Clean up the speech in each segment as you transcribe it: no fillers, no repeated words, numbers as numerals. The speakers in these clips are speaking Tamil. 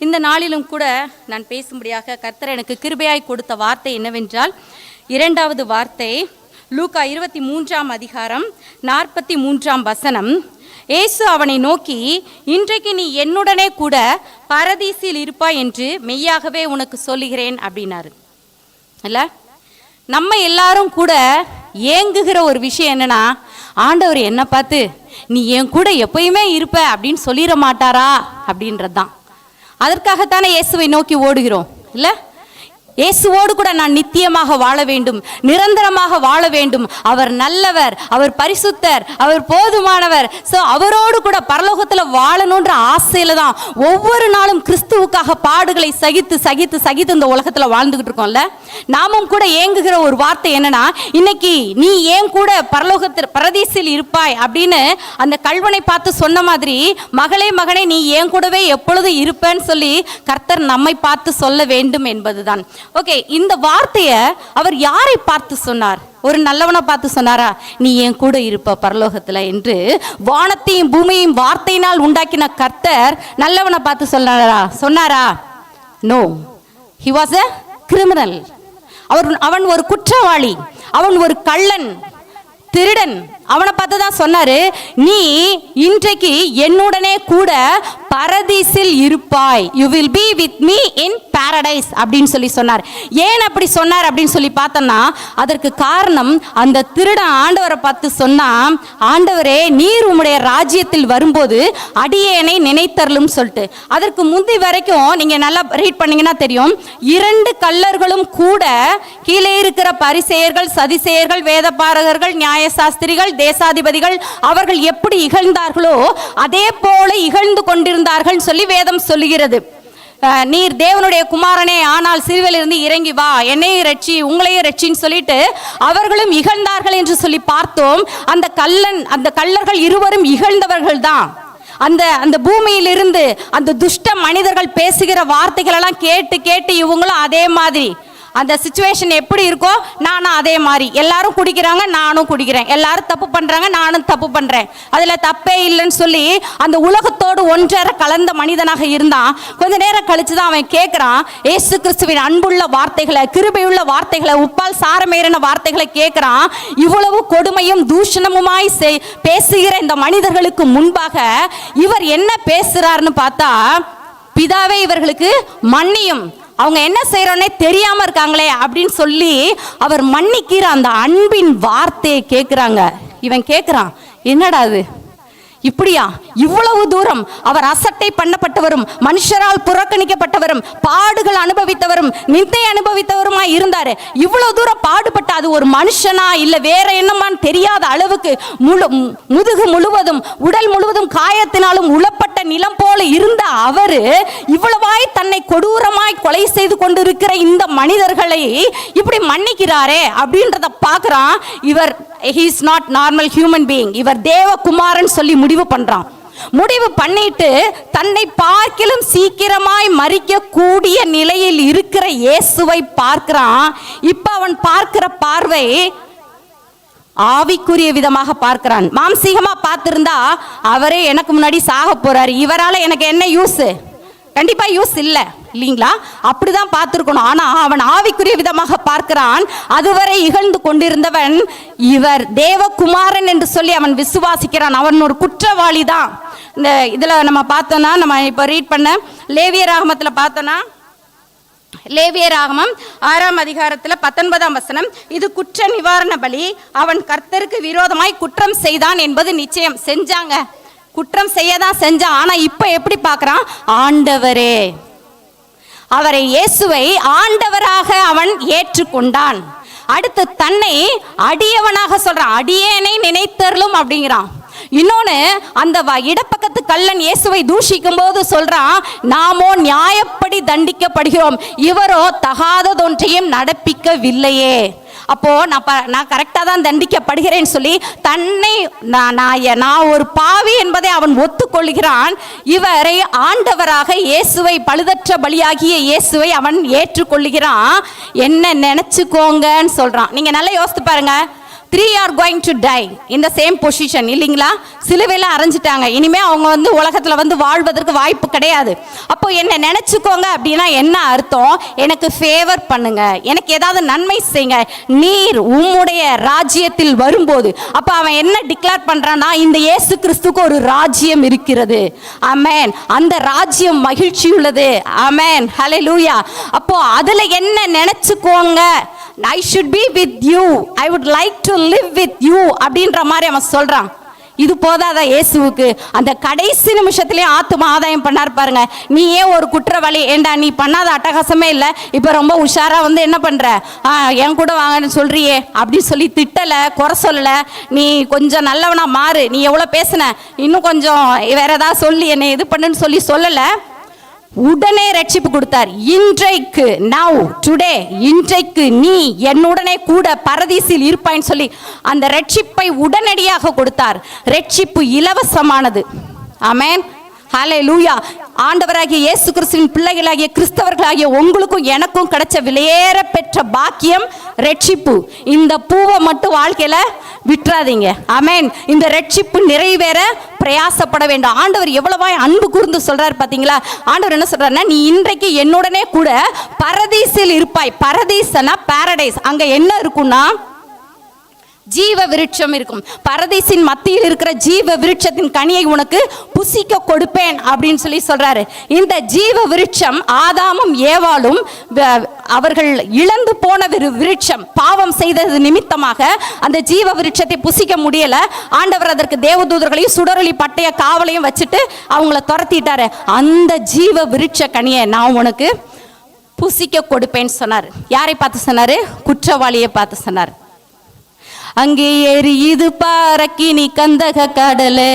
இந்த நாளிலும் கூட நான் பேசும்படியாக கர்த்தர் எனக்கு கிருபையாய் கொடுத்த வார்த்தை என்னவென்றால், 2வது வார்த்தை லூக்கா 23ஆம் அதிகாரம் 43ஆம் வசனம். இயேசு அவனை நோக்கி, இன்றைக்கு நீ என்னுடனே கூட பரதீசில் இருப்பாய் என்று மெய்யாகவே உனக்கு சொல்லுகிறேன் அப்படின்னாரு. இல்லை, நம்ம எல்லாரும் கூட ஏங்குகிற ஒரு விஷயம் என்னன்னா, ஆண்டவர் என்ன பார்த்து நீ என் கூட எப்பயுமே இருப்ப அப்படின்னு சொல்லிட மாட்டாரா அப்படின்றது தான். அதற்காகத்தானே இயேசுவை நோக்கி ஓடுகிறோம். இல்லை, இயேசுவோடு கூட நான் நித்தியமாக வாழ வேண்டும், நிரந்தரமாக வாழ வேண்டும். அவர் நல்லவர், அவர் பரிசுத்தர், அவர் போதுமானவர். ஸோ அவரோடு கூட பரலோகத்தில் வாழணுன்ற ஆசையில தான் ஒவ்வொரு நாளும் கிறிஸ்துவுக்காக பாடுகளை சகித்து சகித்து சகித்து இந்த உலகத்தில் வாழ்ந்துகிட்டு இருக்கோம்ல. நாமும் கூட ஏங்குகிற ஒரு வார்த்தை என்னன்னா, இன்னைக்கு நீ ஏன் கூட பரலோகத்தில் பரதீசில் இருப்பாய் அப்படின்னு அந்த கல்வனை பார்த்து சொன்ன மாதிரி, மகளே மகனே நீ ஏன் கூடவே எப்பொழுதும் இருப்பேன்னு சொல்லி கர்த்தர் நம்மை பார்த்து சொல்ல வேண்டும் என்பதுதான். ஓகே, இந்த வார்த்தையை அவர் யாரை பார்த்து சொன்னார்? ஒரு நல்லவனை பார்த்து சொன்னாரா, நீ என் கூட இருப்ப பரலோகத்துல என்று? வானத்தையும் பூமியையும் வார்த்தையினால் உண்டாக்கின கர்த்தர் நல்லவனை பார்த்து சொன்னாரா? No, he was a criminal. அவன் ஒரு குற்றவாளி, அவன் ஒரு கள்ளன், திருடன். அவனை பார்த்து தான் சொன்னாரு, நீ இன்றைக்கு என்னுடனே கூட பரதீசில் இருப்பாய், you will be with me in Paradise அப்படின்னு சொல்லி சொன்னார். ஏன் அப்படி சொன்னார் அப்படின்னு சொல்லி பார்த்தோம்னா, அதற்கு காரணம் அந்த திருடன் ஆண்டவரை பார்த்து சொன்னா, ஆண்டவரே நீர் உம்முடைய ராஜ்யத்தில் வரும்போது அடியேனை நினைத்தருளும் சொல்லிட்டு. அதற்கு முந்தி வரைக்கும் நீங்க நல்லா ரீட் பண்ணீங்கன்னா தெரியும், 2 கள்ளர்களும் கூட கீழே இருக்கிற பரிசேயர்கள், சதிசேயர்கள், வேதபாரகர்கள், நியாயசாஸ்திரிகள், தேசாதிபதிகள் அவர்கள் எப்படி இகழ்ந்தார்களோ அதே போல இகழ்ந்து கொண்டிருந்தார்கள் சொல்லி வேதம் சொல்லுகிறது. நீர் தேவனுடைய குமாரனே, ஆனால் சிலுவையிலிருந்து இறங்கி வா, என்னையும் ரட்சி, உங்களையும் ரட்சின்னு சொல்லிட்டு அவர்களும் இகழ்ந்தார்கள் என்று சொல்லி பார்த்தோம். அந்த கள்ளர்கள் இருவரும் இகழ்ந்தவர்கள் தான். அந்த பூமியிலிருந்து அந்த துஷ்ட மனிதர்கள் பேசுகிற வார்த்தைகள் எல்லாம் கேட்டு கேட்டு இவங்களும் அதே மாதிரி அந்த சிச்சுவேஷன் எப்படி இருக்கோ நானும் அதே மாதிரி. எல்லாரும் குடிக்கிறாங்க, நானும் குடிக்கிறேன். எல்லாரும் தப்பு பண்றாங்க, நானும் தப்பு பண்றேன். அதுல தப்பே இல்லைன்னு சொல்லி அந்த உலகத்தோடு ஒன்றரை கலந்த மனிதனாக இருந்தான். கொஞ்ச நேரம் கழிச்சுதான் அவன் கேட்கிறான், இயேசு கிறிஸ்துவின் அன்புள்ள வார்த்தைகளை, கிருபையுள்ள வார்த்தைகளை, உப்பால் சாரமேறின வார்த்தைகளை கேட்கிறான். இவ்வளவு கொடுமையும் தூஷணமுமாய் பேசுகிற இந்த மனிதர்களுக்கு முன்பாக இவர் என்ன பேசுறாருன்னு பார்த்தா, பிதாவே இவர்களுக்கு மன்னியும், அவங்க என்ன செய்யறோன்னே தெரியாம இருக்காங்களே அப்படின்னு சொல்லி அவர் மன்னிக்கிற அந்த அன்பின் வார்த்தையை கேட்கிறாங்க. இவன் கேட்கிறான், என்னடா அது இப்படியா? இவ்வளவு தூரம் அவர் அசட்டை பண்ணப்பட்டவரும், மனுஷரால் புறக்கணிக்கப்பட்டவரும், பாடுகள் அனுபவித்தவரும், நிந்தை அனுபவித்தவருமாய் இருந்தாரு. இவ்வளவு தூரம் பாடுபட்ட அது ஒரு மனுஷனா இல்ல வேற என்னமான்னு தெரியாத அளவுக்கு முதுகு முழுவதும், உடல் முழுவதும் காயத்தினாலும் உளப்பட்ட நிலம் போல இருந்த அவரு இவ்வளவாய் தன்னை கொடூரமாய் கொலை செய்து கொண்டிருக்கிற இந்த மனிதர்களை இப்படி மன்னிக்கிறாரே அப்படின்றத பார்க்கிறான். இவர் he is not normal human being, இவர் தேவகுமாரன் சொல்லி முடிவு பண்றான். முடிவு பண்ணிட்டு தன்னை பார்க்கிலும் சீக்கிரமாய் மரிக்க கூடிய நிலையில் இருக்கிற இயேசுவை பார்க்கிறான். இப்ப அவன் பார்க்கிற பார்வை ஆவிக்குரிய விதமாக பார்க்கிறான். மாம்சீகமா பார்த்திருந்தா அவரே எனக்கு முன்னாடி சாக போறாரு, இவரால எனக்கு என்ன யூஸ்? கண்டிப்பா யூஸ் இல்லை, இல்லைங்களா? அப்படிதான் பார்த்திருக்கணும். ஆனா அவன் ஆவிக்குரிய விதமாக பார்க்கிறான். அதுவரை இகழ்ந்து கொண்டிருந்தவன் இவர் தேவகுமாரன் என்று சொல்லி அவன் விசுவாசிக்கிறான். அவன் ஒரு குற்றவாளி தான். இந்த இதுல நம்ம பார்த்தோம்னா, நம்ம இப்ப ரீட் பண்ண லேவியராகமத்துல பார்த்தோம்னா, லேவியராகமம் 6ஆம் அதிகாரத்தில் 19ஆம் வசனம், இது குற்ற நிவாரண பலி, அவன் கர்த்தருக்கு விரோதமாய் குற்றம் செய்தான் என்பது நிச்சயம். செஞ்சாங்க, குற்றம் செய்யதான் செஞ்சான். ஆனா இப்ப எப்படி பார்க்கறான்? ஆண்டவரே, அவரை இயேசுவை ஆண்டவராக அவன் ஏற்றுக்கொண்டான். அடுத்து தன்னை அடியவனாக சொல்றான், அடியேனை நினைத்தருளும் அப்படிங்கிறான். இன்னொன்னு, அந்த இடப்பக்கத்து கள்ளன் இயேசுவை தூஷிக்கும் போது சொல்றான், நாமோ நியாயப்படி தண்டிக்கப்படுகிறோம், இவரோ தகாததொன்றையும் நடப்பிக்கவில்லையே. அப்போ நான் கரெக்டாக தான் தண்டிக்கப்படுகிறேன்னு சொல்லி தன்னை நான் ஒரு பாவி என்பதை அவன் ஒத்துக்கொள்கிறான். இவரை ஆண்டவராக இயேசுவை, பழுதற்ற பலியாகிய இயேசுவை அவன் ஏற்றுக்கொள்கிறான். என்ன நினைச்சுக்கோங்கன்னு சொல்றான். நீங்க நல்லா யோசித்து பாருங்க, 3 are going to die in the same position இல்லைங்களா? சிலுவையில் அரைஞ்சிட்டாங்க. இனிமே அவங்க வந்து உலகத்துல வந்து வாழ்வதற்கு வாய்ப்பு கிடையாது. அப்போ என்ன நினைச்சுக்கோங்க அப்படின்னா என்ன அர்த்தம்? எனக்கு ஃபேவர் பண்ணுங்க, எனக்கு ஏதாவது நன்மை செய்யுங்க, நீர் உம்முடைய ராஜ்யத்தில் வரும்போது. அப்போ அவன் என்ன டிக்ளேர் பண்றான்னா, இந்த இயேசு கிறிஸ்துக்கு ஒரு ராஜ்யம் இருக்கிறது. ஆமென். அந்த ராஜ்யம் மகிழ்ச்சி உள்ளது. ஆமென். ஹல்லேலூயா. அப்போ அதுல என்ன நினைச்சுக்கோங்க, I should be with you, I would like to live with you அப்படின்ற மாதிரி அவன் சொல்றான். இது போதாதா இயேசுவுக்கு? அந்த கடைசி நிமிஷத்திலே ஆத்தும ஆதாயம் பண்ணார் பாருங்க. நீ ஏன் ஒரு குற்றவாளி, ஏண்டா நீ பண்ணாத அட்டகாசமே இல்லை, இப்போ ரொம்ப உஷாரா வந்து என்ன பண்ற, என் கூட வாங்கன்னு சொல்றியே அப்படின்னு சொல்லி திட்டலை, குறை சொல்லலை. நீ கொஞ்சம் நல்லவனா மாறு, நீ எவ்வளோ பேசுன, இன்னும் கொஞ்சம் வேற ஏதாவது சொல்லி என்னை இது பண்ணுன்னு சொல்லி சொல்லலை. உடனே ரட்சிப்பு கொடுத்தார். இன்றைக்கு நவ் டுடே, இன்றைக்கு நீ என்னுடனே கூட பரதீசில் இருப்பாய்ன்னு சொல்லி அந்த ரட்சிப்பை உடனடியாக கொடுத்தார். ரட்சிப்பு இலவசமானது. ஆமென். ஹல்லேலூயா. ஆண்டவராகிய இயேசு கிறிஸ்துவின் பிள்ளைகளாகிய கிறிஸ்தவர்களாகிய உங்களுக்கும் எனக்கும் கிடைச்ச விலையேற பெற்ற பாக்கியம் ரட்சிப்பு. இந்த பூவை மட்டும் வாழ்க்கையில விட்டுறாதீங்க. ஆமென். இந்த ரட்சிப்பு நிறைவேற பிரயாசப்பட வேண்டும். ஆண்டவர் எவ்வளவாய் அன்பு கூர்ந்து சொல்றாரு பாத்தீங்களா? ஆண்டவர் என்ன சொல்றாருன்னா, நீ இன்றைக்கு என்னுடனே கூட பரதீசில் இருப்பாய். பரதீசனா பாரடைஸ். அங்க என்ன இருக்கும்னா ஜீவ விருட்சம் இருக்கும். பரதீசின் மத்தியில் இருக்கிற ஜீவ விருட்சத்தின் கனியை உனக்கு புசிக்க கொடுப்பேன் அப்படின்னு சொல்லி சொல்றாரு. இந்த ஜீவ விருட்சம் ஆதாமும் ஏவாளும் அவர்கள் இழந்து போன விருட்சம், பாவம் செய்தது நிமித்தமாக அந்த ஜீவ விருட்சத்தை புசிக்க முடியல. ஆண்டவர் அதற்கு தேவதூதர்களையும் சுடரொளி பட்டய காவலையும் வச்சுட்டு அவங்கள துரத்திட்டாரு. அந்த ஜீவ விருட்ச கனியை நான் உனக்கு புசிக்க கொடுப்பேன்னு சொன்னார். யாரை பார்த்து சொன்னாரு? குற்றவாளியை பார்த்து சொன்னார். அங்கே எரியுது பார் அக்கினி கந்தக கடலே,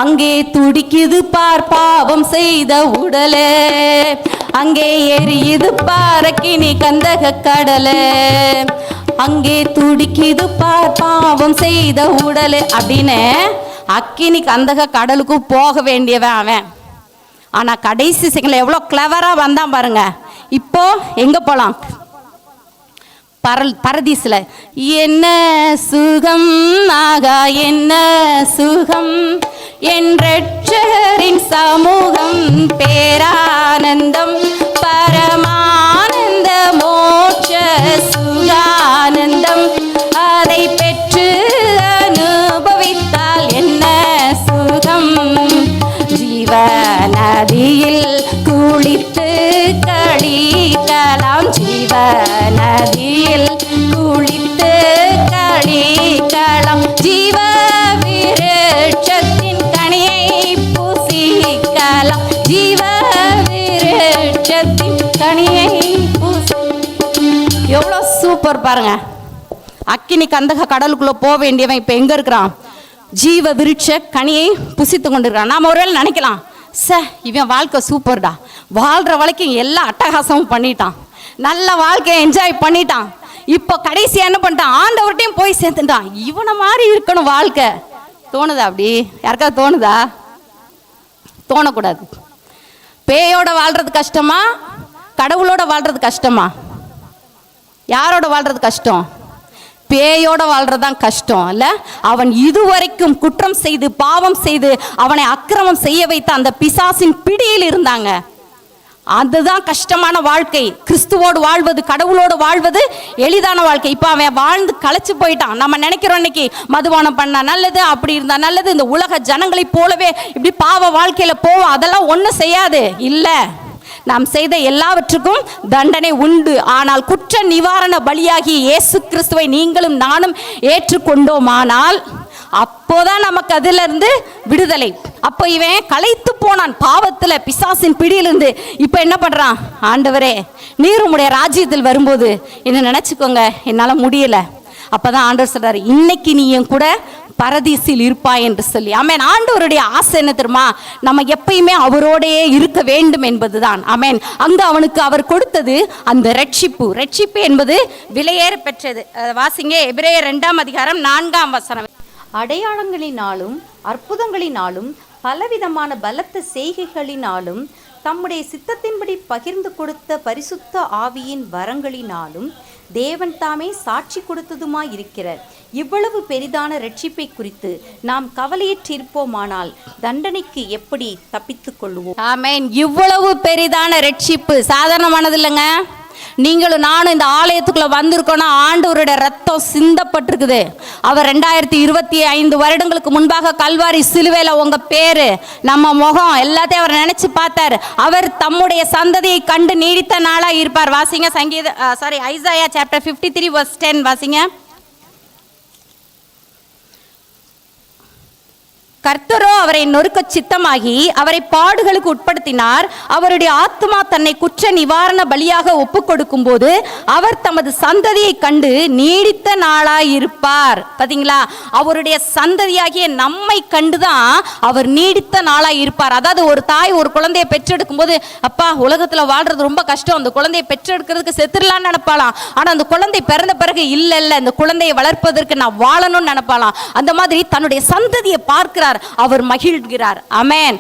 அங்கே துடிக்குது பார் பாவம் செய்த உடலே, அங்கே எரியுது பார் அக்கினி கந்தக கடலே, அங்கே துடிக்குது பார் பாவம் செய்த உடலே அப்படின்னு அக்கினி கந்தக கடலுக்கு போக வேண்டியவன் அவன். ஆனா கடைசி செகண்ட்ல எவ்வளவு கிளவரா வந்தான் பாருங்க. இப்போ எங்க போலாம்? பரதீசுல. என்ன சுகம் ஆகா என்ன சுகம், என்றின் சமூகம் பேரானந்தம், பரமானந்த மோட்ச சுகானந்தம், அதை பெற்று அனுபவித்தால் என்ன சுகம், ஜீவநதியில் குளித்து களிக்கலாம், ஜீவநதியில் குளித்து களிக்கலாம், ஜீவ விருட்சத்தின் கனியை புசிக்கலாம், ஜீவ விருட்சத்தின் கனியை புசி. எவ்வளோ சூப்பர் பாருங்க. அக்கினி கந்தக கடலுக்குள்ள போக வேண்டியவன் இப்ப எங்க இருக்கிறான்? ஜீவ விருட்ச கனியை புசித்து கொண்டிருக்கிறான். நாம ஒருவேளை நினைக்கலாம், இவன் வாழ்க்கை சூப்பர்டா, வாழ்ற வரைக்கும் எல்லா அட்டகாசமும் பண்ணிட்டான், நல்ல வாழ்க்கையை என்ஜாய் பண்ணிட்டான், இப்போ கடைசி என்ன பண்ணிட்டான்? ஆண்டவர்கிட்டையும் போய் சேர்த்துட்டான், இவனை மாதிரி இருக்கணும் வாழ்க்கை. தோணுதா? அப்படி யாருக்காவது தோணுதா? தோணக்கூடாது. பேயோட வாழ்றது கஷ்டமா, கடவுளோட வாழ்றது கஷ்டமா? யாரோட வாழ்றது கஷ்டம்? பேயோட வாழ்றதுதான் கஷ்டம் இல்ல? அவன் இதுவரைக்கும் குற்றம் செய்து பாவம் செய்து அவனை அக்கிரமம் செய்ய வைத்த அந்த பிசாசின் பிடியில் இருந்தாங்க. அதுதான் கஷ்டமான வாழ்க்கை. கிறிஸ்துவோடு வாழ்வது, கடவுளோடு வாழ்வது எளிதான வாழ்க்கை. இப்ப அவன் வாழ்ந்து களைச்சு போயிட்டான். நம்ம நினைக்கிறோம் இன்னைக்கு மதுபானம் பண்ணா நல்லது, அப்படி இருந்தா நல்லது, இந்த உலக ஜனங்களை போலவே இப்படி பாவ வாழ்க்கையில போவோம். அதெல்லாம் ஒண்ணும் செய்யாது இல்ல. நாம் செய்த எல்லாவற்றுக்கும் தண்டனை உண்டு. ஆனால் குற்ற நிவாரண பலியாகிய இயேசு கிறிஸ்துவை நீங்களும் நானும் ஏற்றுக்கொண்டோமானால் அப்போதான் நமக்கு அதுல இருந்து விடுதலை. அப்போ இவன் களைத்து போனான் பாவத்துல, பிசாசின் பிடியிலிருந்து. இப்ப என்ன பண்றான்? ஆண்டவரே, நீர் உம்முடைய ராஜ்யத்தில் வரும்போது என்ன நினைச்சுக்கோங்க, என்னால முடியல. அப்பதான் ஆண்டவர் சொல்றாரு, இன்னைக்கு நீ என் கூட பரதீசில் இருப்பாய் என்று சொல்லி. ஆமென். ஆண்டவருடைய ஆசை என்ன தெரியுமா? நம்ம எப்பயுமே அவரோடையே இருக்க வேண்டும் என்பதுதான். ஆமென். அங்க அவனுக்கு அவர் கொடுத்தது அந்த ரட்சிப்பு. ரட்சிப்பு என்பது விலையேற பெற்றது. வாசிங்க, எபிரேயர் 2ஆம் அதிகாரம் 4ஆம் வசனம். அடையாளங்களினாலும் அற்புதங்களினாலும் பலவிதமான பலத்த செய்கைகளினாலும் தம்முடைய சித்தத்தின்படி பகிர்ந்து கொடுத்த பரிசுத்த ஆவியின் வரங்களினாலும் தேவன் தாமே சாட்சி கொடுத்ததுமாய் இருக்கிறார். இவ்வளவு பெரிதான ரட்சிப்பை குறித்து நாம் கவலையற்றிருப்போமானால் தண்டனைக்கு எப்படி தப்பித்துக் கொள்வோம்? ஆமென். இவ்வளவு பெரிதான ரட்சிப்பு சாதாரணமானது இல்லைங்க. நீங்களும் நானும் இந்த ஆலயத்துக்குள்ள வந்திருக்கோம்னா ஆண்டவருடைய ரத்தம் சிந்தப்பட்டிருக்குது. அவர் 2025 வருடங்களுக்கு முன்பாக கல்வாரி சிலுவையில உங்க பேரு, நம்ம முகம் எல்லாத்தையும் அவர் நினைச்சு பார்த்தார். அவர் தம்முடைய சந்ததியை கண்டு நீடித்த நாளா இருப்பார். வாசிங்க ஐசாயா சாப்டர் 53 verse 10 வாசிங்க. கர்த்தரோ அவரை நொறுக்க சித்தமாகி அவரை பாடுகளுக்கு உட்படுத்தினார். அவருடைய ஆத்மா தன்னை குற்ற நிவாரண பலியாக ஒப்பு கொடுக்கும் போது அவர் தமது சந்ததியை கண்டு நீடித்த நாளாயிருப்பார். பாத்தீங்களா, அவருடைய சந்ததியாகிய நம்மை கண்டுதான் அவர் நீடித்த நாளாயிருப்பார். அதாவது ஒரு தாய் ஒரு குழந்தையை பெற்றெடுக்கும் போது, அப்பா உலகத்துல வாழ்றது ரொம்ப கஷ்டம், அந்த குழந்தையை பெற்றெடுக்கிறதுக்கு செத்துடலான்னு நினைப்பாலாம். ஆனா அந்த குழந்தை பிறந்த பிறகு இல்ல இந்த குழந்தையை வளர்ப்பதற்கு நான் வாழணும்னு நினைப்பாலாம். அந்த மாதிரி தன்னுடைய சந்ததியை பார்க்கிறார், அவர் மகிழ்கிறார். ஆமென்.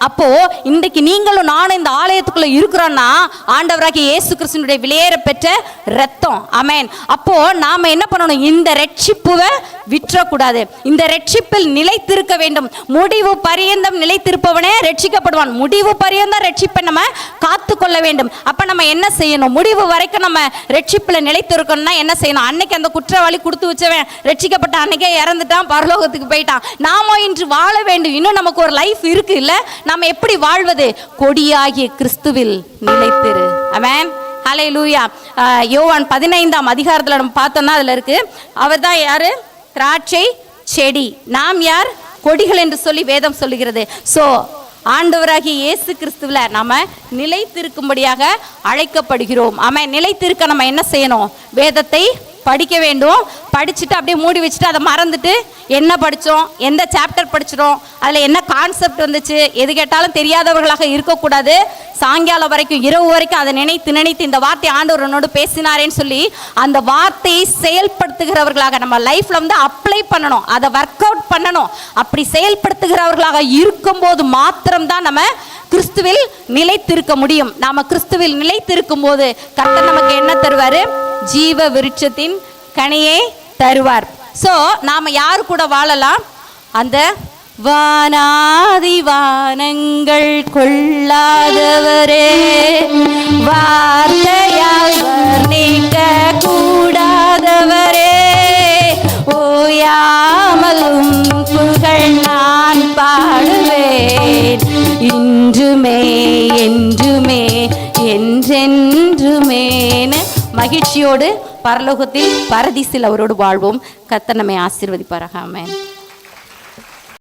அப்போ இன்றைக்கு நீங்களும் நானும் இந்த ஆலயத்துக்குள்ள இருக்கிறோம்னா ஆண்டவராகிய இயேசு கிறிஸ்துவினுடைய விலையேற பெற்ற இரத்தம். ஆமென். அப்போ நாம என்ன பண்ணணும்? இந்த ரட்சிப்புவை விற்றக்கூடாது. இந்த ரட்சிப்பில் நிலைத்திருக்க வேண்டும். முடிவு பரியந்தம் நிலைத்திருப்பவனே ரட்சிக்கப்படுவான். முடிவு பரியந்தம் ரட்சிப்பை நம்ம காத்து கொள்ள வேண்டும். அப்ப நம்ம என்ன செய்யணும்? முடிவு வரைக்கும் நம்ம ரட்சிப்புல நிலைத்திருக்கணும்னா என்ன செய்யணும்? அன்னைக்கு அந்த குற்றவாளி கொடுத்து வச்சவன் ரட்சிக்கப்பட்ட அன்னைக்கே இறந்துட்டான், பரலோகத்துக்கு போயிட்டான். நாம இன்று வாழ வேண்டும். இன்னும் நமக்கு ஒரு லைஃப் இருக்கு இல்ல? நம்ம எப்படி வாழ்வது? கொடியாகிய கிறிஸ்துவில் நிலைத்திரு. ஆமென். ஹல்லேலூயா. யோவான் 15ஆம் அதிகாரத்துல நம்ம பார்த்தோம்னா அதுல இருக்கு, அவர் தான் யாரு? திராட்சை செடி, நாம் யார்? கொடிகள் என்று சொல்லி வேதம் சொல்லுகிறது. சோ ஆண்டவராகிய இயேசு கிறிஸ்துவில நாம நிலைத்திருக்கும்படியாக அழைக்கப்படுகிறோம். ஆமென். நிலைத்திருக்க நம்ம என்ன செய்யணும்? வேதத்தை படிக்க வேண்டும். படிச்சுட்டு அப்படியே மூடி வச்சுட்டு அதை மறந்துட்டு என்ன படித்தோம், எந்த சாப்டர் படிச்சிடும், அதில் என்ன கான்செப்ட் வந்துச்சு, எது கேட்டாலும் தெரியாதவர்களாக இருக்கக்கூடாது. சாயங்காலம் வரைக்கும் இரவு வரைக்கும் அதை நினைத்து நினைத்து இந்த வார்த்தை ஆண்டவர் என்னோடு பேசினாரேன்னு சொல்லி அந்த வார்த்தையை செயல்படுத்துகிறவர்களாக நம்ம லைஃப்ல வந்து அப்ளை பண்ணணும், அதை ஒர்க் அவுட் பண்ணணும். அப்படி செயல்படுத்துகிறவர்களாக இருக்கும்போது மாத்திரம்தான் நம்ம கிறிஸ்துவில் நிலைத்திருக்க முடியும். நாம கிறிஸ்துவில் நிலைத்திருக்கும் போது கர்த்தர் நமக்கு என்ன தருவாரு? ஜீவ விருட்சத்தின் கனியை தருவார். சோ நாம யாரு கூட வாழலாம்? அந்த வானாதி வானங்கள் கொள்ளாதவரே, வார்த்தையால் வர்ணிக்க கூடாதவரே, ஓயாமலும் புகழ் நான் பாடுவேன், இன்றுமே என்றுமே என்றென்றுமே. மகிழ்ச்சியோடு பரலோகத்தில் பரதீசில் அவரோடு வாழ்வோம். கர்த்தர் நம்மை ஆசீர்வதிப்பாராக. ஆமென்.